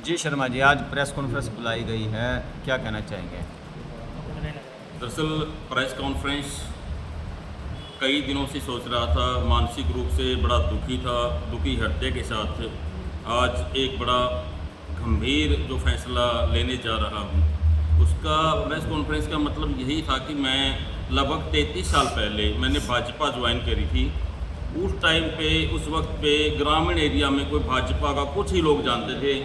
जी शर्मा जी, आज press conference बुलाई गई है, क्या कहना चाहेंगे? दरअसल प्रेस कॉन्फ्रेंस कई दिनों से सोच रहा था, मानसिक रूप से बड़ा दुखी था। दुखी हृदय के साथ आज एक बड़ा गंभीर जो फैसला लेने जा रहा हूँ, उसका प्रेस कॉन्फ्रेंस का मतलब यही था कि मैं लगभग 33 साल पहले मैंने भाजपा ज्वाइन करी थी। उस टाइम पे, उस वक्त पे ग्रामीण एरिया में कोई भाजपा का कुछ ही लोग जानते थे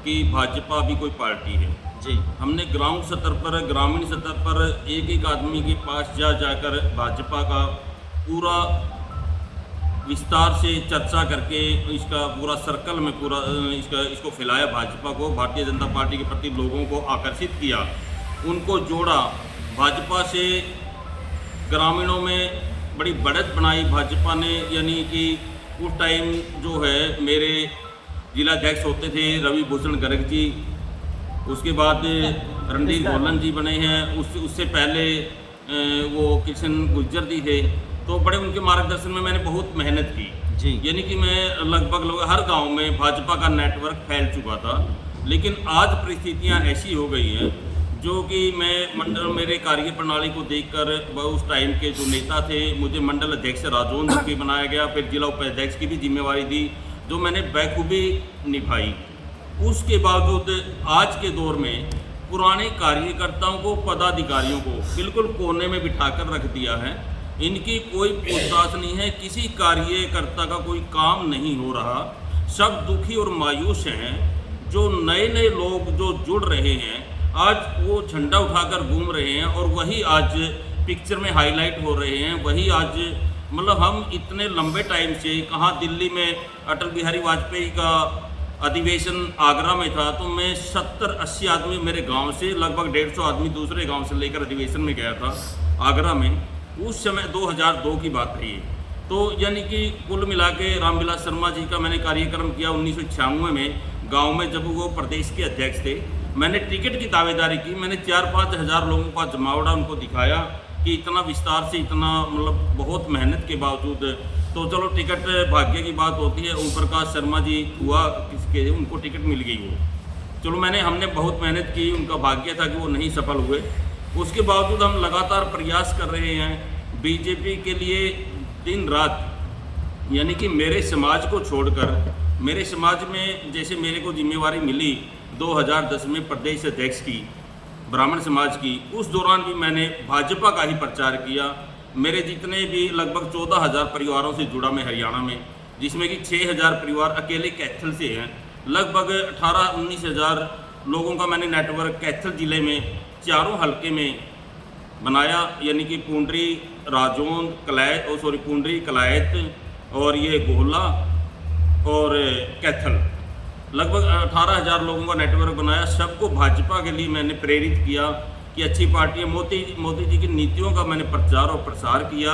कि भाजपा भी कोई पार्टी है। जी, हमने ग्राउंड स्तर पर, ग्रामीण स्तर पर एक एक आदमी के पास जाकर भाजपा का पूरा विस्तार से चर्चा करके इसका पूरा सर्कल में पूरा इसको फैलाया, भाजपा को, भारतीय जनता पार्टी के प्रति लोगों को आकर्षित किया, उनको जोड़ा। भाजपा से ग्रामीणों में बड़ी बढ़त बनाई भाजपा ने, यानी कि उस टाइम जो है मेरे जिलाध्यक्ष होते थे रवि भूषण गर्ग जी, उसके बाद रणधीर गोलन जी बने हैं, उससे पहले वो किशन गुज्जर जी थे। तो बड़े उनके मार्गदर्शन में मैंने बहुत मेहनत की जी, यानी कि मैं लगभग हर गांव में भाजपा का नेटवर्क फैल चुका था। लेकिन आज परिस्थितियां ऐसी हो गई हैं जो कि मैं मंडल, मेरे कार्य प्रणाली को देखकर उस टाइम के जो नेता थे, मुझे मंडल अध्यक्ष राजौंद भी बनाया गया, फिर जिला उपाध्यक्ष की भी जिम्मेवारी दी जो मैंने बखूबी निभाई। उसके बावजूद आज के दौर में पुराने कार्यकर्ताओं को, पदाधिकारियों को बिल्कुल कोने में बिठाकर रख दिया है। इनकी कोई पूछताछ नहीं है, किसी कार्यकर्ता का कोई काम नहीं हो रहा। सब दुखी और मायूस हैं। जो नए नए लोग जो जुड़ रहे हैं, आज वो झंडा उठाकर घूम रहे हैं और वही आज पिक्चर में हाईलाइट हो रहे हैं। वही आज, मतलब हम इतने लंबे टाइम से, कहाँ दिल्ली में अटल बिहारी वाजपेयी का अधिवेशन आगरा में था, तो मैं 70-80 आदमी मेरे गांव से, लगभग 150 आदमी दूसरे गांव से लेकर अधिवेशन में गया था आगरा में। उस समय 2002 की बात है ये। तो यानी कि कुल मिला के रामविलास शर्मा जी का मैंने कार्यक्रम किया 1996 में गांव में, जब वो प्रदेश के अध्यक्ष थे। मैंने टिकट की दावेदारी की, मैंने 4-5 हज़ार लोगों का जमावड़ा उनको दिखाया कि इतना विस्तार से, इतना मतलब बहुत मेहनत के बावजूद, तो चलो टिकट भाग्य की बात होती है। ओम प्रकाश शर्मा जी हुआ किसके, उनको टिकट मिल गई वो, चलो हमने बहुत मेहनत की, उनका भाग्य था कि वो नहीं सफल हुए। उसके बावजूद हम लगातार प्रयास कर रहे हैं बीजेपी के लिए दिन रात। यानी कि मेरे समाज को छोड़कर, मेरे समाज में जैसे मेरे को जिम्मेवारी मिली 2010 में प्रदेश अध्यक्ष की, ब्राह्मण समाज की, उस दौरान भी मैंने भाजपा का ही प्रचार किया। मेरे जितने भी लगभग 14,000 परिवारों से जुड़ा मैं हरियाणा में, जिसमें कि 6,000 परिवार अकेले कैथल से हैं। लगभग 18-19 हज़ार लोगों का मैंने नेटवर्क कैथल ज़िले में चारों हलके में बनाया, यानी कि पुंडरी, राजौंद, पुंडरी, कलायत और ये गोहला और कैथल, लगभग 18,000 लोगों का नेटवर्क बनाया। सबको भाजपा के लिए मैंने प्रेरित किया कि अच्छी पार्टी है। मोदी जी की नीतियों का मैंने प्रचार और प्रसार किया।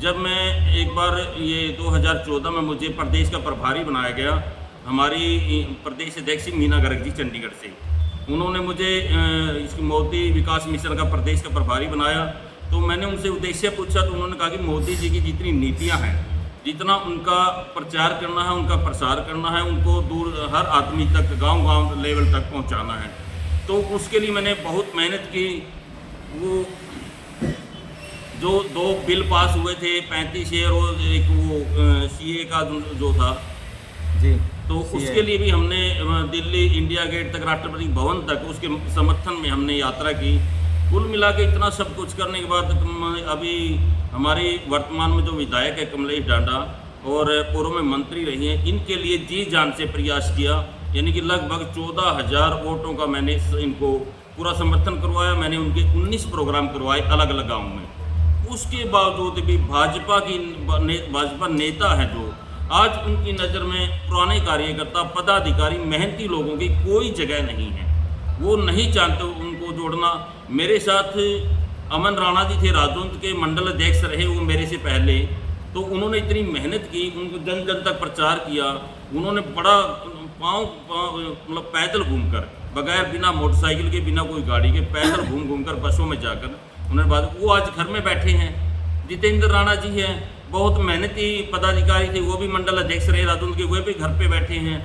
जब मैं एक बार ये 2014 में मुझे प्रदेश का प्रभारी बनाया गया, हमारी प्रदेश अध्यक्ष मीना गर्ग जी चंडीगढ़ से, उन्होंने मुझे इसकी मोदी विकास मिशन का प्रदेश का प्रभारी बनाया। तो मैंने उनसे उद्देश्य पूछा, तो उन्होंने कहा कि मोदी जी की जितनी नीतियाँ हैं, जितना उनका प्रचार करना है, उनका प्रसार करना है, उनको दूर हर आदमी तक, गांव-गांव लेवल तक पहुंचाना है। तो उसके लिए मैंने बहुत मेहनत की। वो जो 2 बिल पास हुए थे, 35 शेयर और एक वो सीए का जो था जी, तो उसके लिए भी हमने दिल्ली इंडिया गेट तक, राष्ट्रपति भवन तक, उसके समर्थन में हमने यात्रा की। कुल मिला के इतना सब कुछ करने के बाद अभी हमारी वर्तमान में जो विधायक है कमलेश डांडा और पूर्व में मंत्री रही हैं, इनके लिए जी जान से प्रयास किया। यानी कि लगभग 14,000 वोटों का मैंने इनको पूरा समर्थन करवाया। मैंने उनके 19 प्रोग्राम करवाए अलग अलग गाँव में। उसके बावजूद भी भाजपा नेता हैं जो, आज उनकी नज़र में पुराने कार्यकर्ता, पदाधिकारी, मेहनती लोगों की कोई जगह नहीं है। वो नहीं चाहते उनको जोड़ना। मेरे साथ अमन राणा जी थे, राजौंद के मंडल अध्यक्ष रहे वो मेरे से पहले। तो उन्होंने इतनी मेहनत की, उनको जन जन तक प्रचार किया। उन्होंने बड़ा मतलब पैदल घूमकर, बगैर बिना मोटरसाइकिल के, बिना कोई गाड़ी के, पैदल घूम कर बसों में जाकर उन्होंने बात। वो आज घर में बैठे हैं। जितेंद्र राणा जी हैं, बहुत मेहनती पदाधिकारी थे, वो भी मंडल अध्यक्ष रहे राजौंद के, वो भी घर पे बैठे हैं।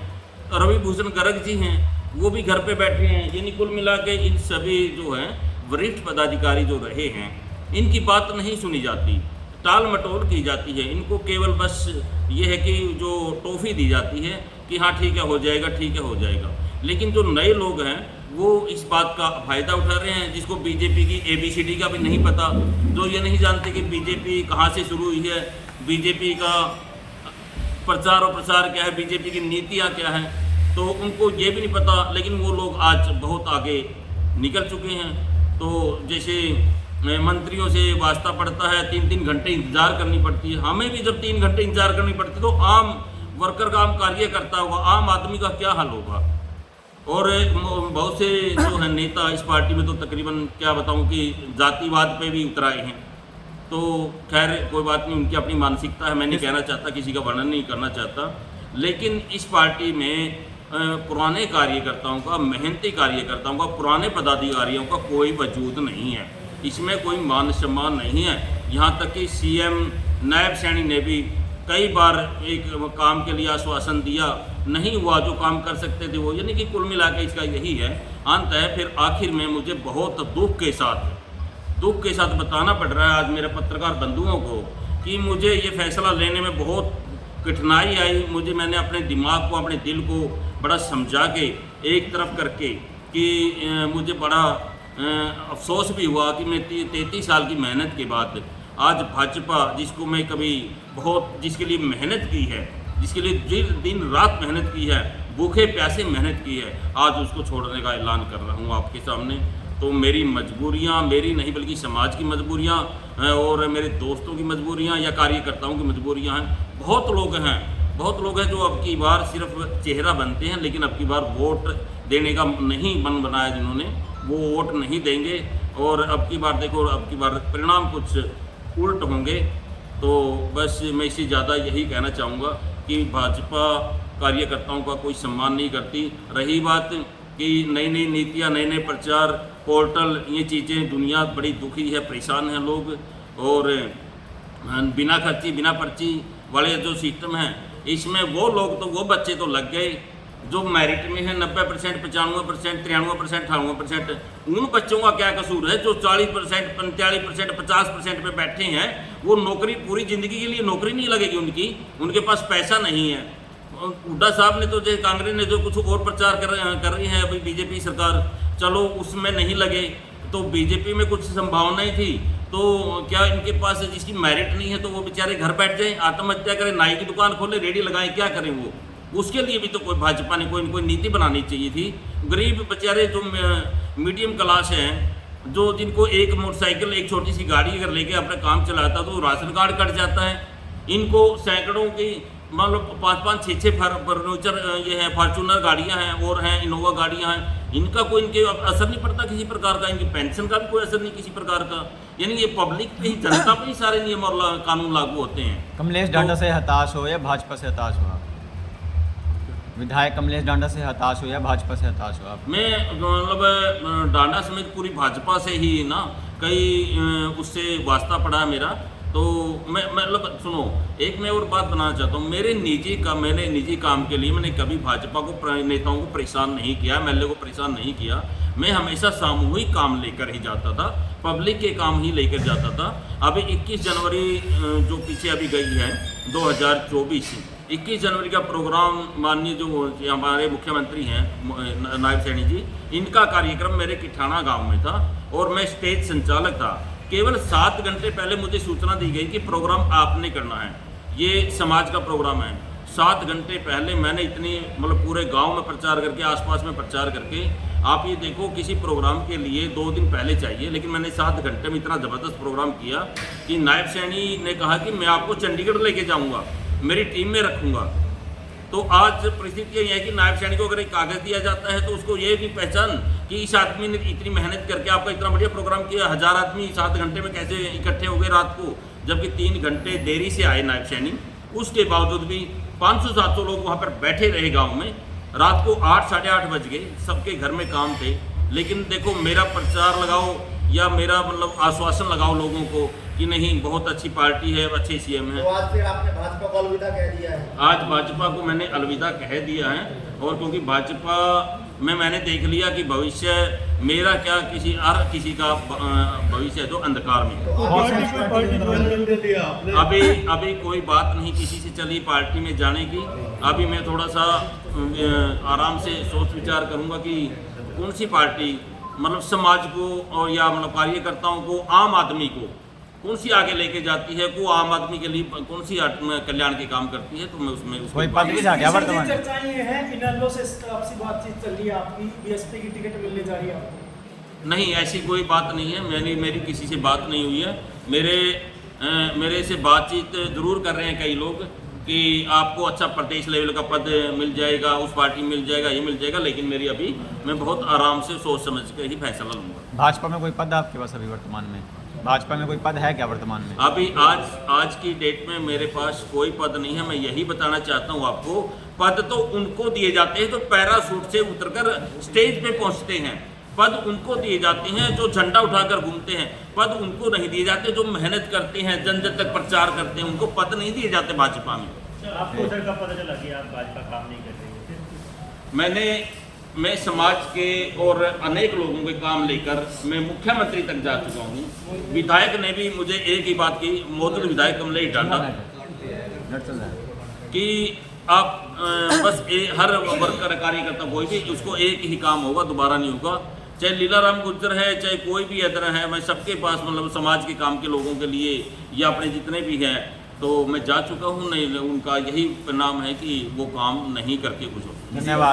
रवि भूषण गर्ग जी हैं, वो भी घर पे बैठे हैं। यानी कुल मिला के इन सभी जो हैं वरिष्ठ पदाधिकारी जो रहे हैं, इनकी बात नहीं सुनी जाती, टाल मटोल की जाती है। इनको केवल बस ये है कि जो टॉफ़ी दी जाती है कि हाँ ठीक है हो जाएगा, ठीक है हो जाएगा। लेकिन जो नए लोग हैं वो इस बात का फ़ायदा उठा रहे हैं, जिसको बीजेपी की ABCD का भी नहीं पता, जो ये नहीं जानते कि बीजेपी कहाँ से शुरू हुई है, बीजेपी का प्रचार और प्रसार क्या है, बीजेपी की नीतियाँ क्या हैं, तो उनको ये भी नहीं पता। लेकिन वो लोग आज बहुत आगे निकल चुके हैं। तो जैसे मंत्रियों से वास्ता पड़ता है, 3-3 घंटे इंतज़ार करनी पड़ती है। हमें भी जब 3 घंटे इंतज़ार करनी पड़ती तो आम वर्कर का, आम कार्यकर्ता होगा, आम आदमी का क्या हाल होगा। और बहुत से जो है नेता इस पार्टी में तो तकरीबन क्या बताऊं कि जातिवाद पे भी उतर आए हैं। तो खैर कोई बात नहीं, उनकी अपनी मानसिकता है, मैं नहीं कहना चाहता, किसी का वर्णन नहीं करना चाहता। लेकिन इस पार्टी में पुराने कार्यकर्ताओं का, मेहनती कार्यकर्ताओं का, पुराने पदाधिकारियों का कोई वजूद नहीं है। इसमें कोई मान सम्मान नहीं है। यहाँ तक कि CM नायब सैनी ने भी कई बार एक काम के लिए आश्वासन दिया, नहीं हुआ, जो काम कर सकते थे वो। यानी कि कुल मिला के इसका यही है अंत है। फिर आखिर में मुझे बहुत दुख के साथ बताना पड़ रहा है आज मेरे पत्रकार बंधुओं को कि मुझे ये फैसला लेने में बहुत कठिनाई आई। मैंने अपने दिमाग को, अपने दिल को बड़ा समझा के एक तरफ करके कि मुझे बड़ा अफसोस भी हुआ कि मैं 33 साल की मेहनत के बाद आज भाजपा, जिसको मैं कभी जिसके लिए मेहनत की है, जिसके लिए दिन रात मेहनत की है, भूखे प्यासे मेहनत की है, आज उसको छोड़ने का ऐलान कर रहा हूँ आपके सामने। तो मेरी मजबूरियाँ, मेरी नहीं बल्कि समाज की मजबूरियाँ और मेरे दोस्तों की मजबूरियाँ या कार्यकर्ताओं की मजबूरियाँ हैं। बहुत लोग हैं जो अब की बार सिर्फ चेहरा बनते हैं, लेकिन अब की बार वोट देने का नहीं मन बनाया जिन्होंने, वो वोट नहीं देंगे। और अब की बार देखो, अब की बार परिणाम कुछ उल्ट होंगे। तो बस मैं इससे ज़्यादा यही कहना चाहूँगा कि भाजपा कार्यकर्ताओं का कोई सम्मान नहीं करती। रही बात कि नई नई नीतियाँ, नए नए प्रचार, पोर्टल, ये चीज़ें, दुनिया बड़ी दुखी है, परेशान हैं लोग। और बिना खर्ची, बिना पर्ची वाले जो सिस्टम है, इसमें वो लोग तो, वो बच्चे तो लग गए जो मेरिट में है 90%, 95%, 93%, 98%। उन बच्चों का क्या कसूर है जो 40%, 45%, 50% पे बैठे हैं। वो नौकरी, पूरी ज़िंदगी के लिए नौकरी नहीं लगेगी उनके पास पैसा नहीं है। हुड्डा साहब ने तो, जो कांग्रेस ने जो कुछ और प्रचार कर रही है अभी बीजेपी सरकार, चलो उसमें नहीं लगे तो बीजेपी में कुछ संभावनाएं थी। तो क्या इनके पास जिसकी मेरिट नहीं है तो वो बेचारे घर बैठ जाएं, आत्महत्या करें, नाई की दुकान खोले, रेडी लगाएं, क्या करें वो? उसके लिए भी तो कोई भाजपा ने कोई नीति बनानी चाहिए थी। गरीब बेचारे जो मीडियम क्लास हैं, जो जिनको एक मोटरसाइकिल, एक छोटी सी गाड़ी अगर लेके अपना काम चलाता तो राशन कार्ड कट जाता है। इनको सैकड़ों की, मान लो 5-5, 6-6 फर्नीचर ये है, फॉर्चूनर गाड़ियां हैं और हैं इनोवा गाड़ियां हैं, इनका कोई इनके असर नहीं पड़ता किसी प्रकार का। इनकी पेंशन का भी कोई असर नहीं किसी प्रकार का। यानी ये पब्लिक पे ही, जनता पे ही सारे नियम और कानून लागू होते हैं। कमलेश डांडा से हताश हो या भाजपा से हताश हुआ? विधायक कमलेश डांडा से हताश हो या भाजपा से हताश हो आप? मैं मतलब डांडा समेत पूरी भाजपा से ही ना कई उससे वास्ता पड़ा मेरा। तो मैं मतलब सुनो, एक मैं और बात बनाना चाहता हूँ। मैंने निजी काम के लिए मैंने कभी भाजपा को, नेताओं को परेशान नहीं किया, MLA को परेशान नहीं किया। मैं हमेशा सामूहिक काम लेकर ही जाता था, पब्लिक के काम ही लेकर जाता था। अभी 21 जनवरी जो पीछे अभी गई है 2024, 21 जनवरी का प्रोग्राम माननीय जो हमारे मुख्यमंत्री हैं नायब सैनी जी, इनका कार्यक्रम मेरे किठाना गांव में था और मैं स्टेज संचालक था। केवल 7 घंटे पहले मुझे सूचना दी गई कि प्रोग्राम आपने करना है, ये समाज का प्रोग्राम है। 7 घंटे पहले मैंने इतनी मतलब पूरे गांव में प्रचार करके, आसपास में प्रचार करके, आप ये देखो किसी प्रोग्राम के लिए 2 दिन पहले चाहिए, लेकिन मैंने 7 घंटे में इतना ज़बरदस्त प्रोग्राम किया कि नायब सैनी ने कहा कि मैं आपको चंडीगढ़ लेके जाऊँगा, मेरी टीम में रखूँगा। तो आज परिस्थिति यह है कि नायब सैनी को अगर एक कागज़ दिया जाता है तो उसको ये भी पहचान कि इस आदमी ने इतनी मेहनत करके आपका इतना बढ़िया प्रोग्राम किया। 1000 आदमी 7 घंटे में कैसे इकट्ठे हो गए रात को, जबकि 3 घंटे देरी से आए नायब सैनी। उसके बावजूद भी 500-700 लोग वहाँ पर बैठे रहे गाँव में। रात को 8, साढ़े 8 बज गए, सबके घर में काम थे। लेकिन देखो, मेरा प्रचार लगाओ या मेरा मतलब आश्वासन लगाओ लोगों को कि नहीं बहुत अच्छी पार्टी है, अच्छे CM है। तो आज फिर आपने भाजपा को अलविदा कह दिया है? आज भाजपा को मैंने अलविदा कह दिया है। और क्योंकि भाजपा मैंने देख लिया कि भविष्य मेरा क्या किसी का भविष्य है तो अंधकार में। अभी कोई बात नहीं किसी से चली पार्टी में जाने की। अभी मैं थोड़ा सा आराम से सोच विचार करूंगा कि कौन सी पार्टी मतलब समाज को और या मतलब कार्यकर्ताओं को, आम आदमी को कौन सी आगे लेके जाती है, को आम आदमी के लिए कौन सी कल्याण के काम करती है, तो मैं उसमें कोई पद भी जा गया वर्तमान में। चर्चा ये है इनेलो से आपसी बातचीत चल रही है, आपकी बीएसपी की टिकट मिलने जा रही है आपको? नहीं, ऐसी कोई बात नहीं है। मेरी किसी से बात नहीं हुई है। मेरे से बातचीत जरूर कर रहे हैं कई लोग कि आपको अच्छा प्रदेश लेवल का पद मिल जाएगा, उस पार्टी में मिल जाएगा, ये मिल जाएगा, लेकिन मैं बहुत आराम से सोच समझ के ही फैसला लूँगा। भाजपा में कोई पद आपके पास अभी वर्तमान में? भाजपा में कोई पद है क्या वर्तमान में? अभी आज की डेट में मेरे पास कोई पद नहीं है। मैं यही बताना चाहता हूँ आपको, पद तो उनको दिए जाते हैं जो पैराशूट से उतरकर स्टेज पे पहुँचते हैं। पद उनको दिए जाते हैं जो झंडा उठाकर घूमते हैं। पद उनको नहीं दिए जाते जो मेहनत करते हैं, जन जन तक प्रचार करते हैं, उनको पद नहीं दिए जाते भाजपा में। आपको सर कब पता चला कि आप भाजपा काम नहीं कर रही है? मैं समाज के और अनेक लोगों के काम लेकर मैं मुख्यमंत्री तक जा चुका हूँ। विधायक ने भी मुझे एक ही बात की, मौजूद विधायक कमलेश डांडा, कि आप बस हर वर्कर कार्यकर्ता कोई भी उसको एक ही काम होगा, दोबारा नहीं होगा। चाहे लीलाराम गुर्जर है, चाहे कोई भी इधर है, मैं सबके पास मतलब समाज के काम के लोगों के लिए या अपने जितने भी हैं तो मैं जा चुका हूँ। नहीं, उनका यही परिणाम है कि वो काम नहीं करके कुछ हो। धन्यवाद।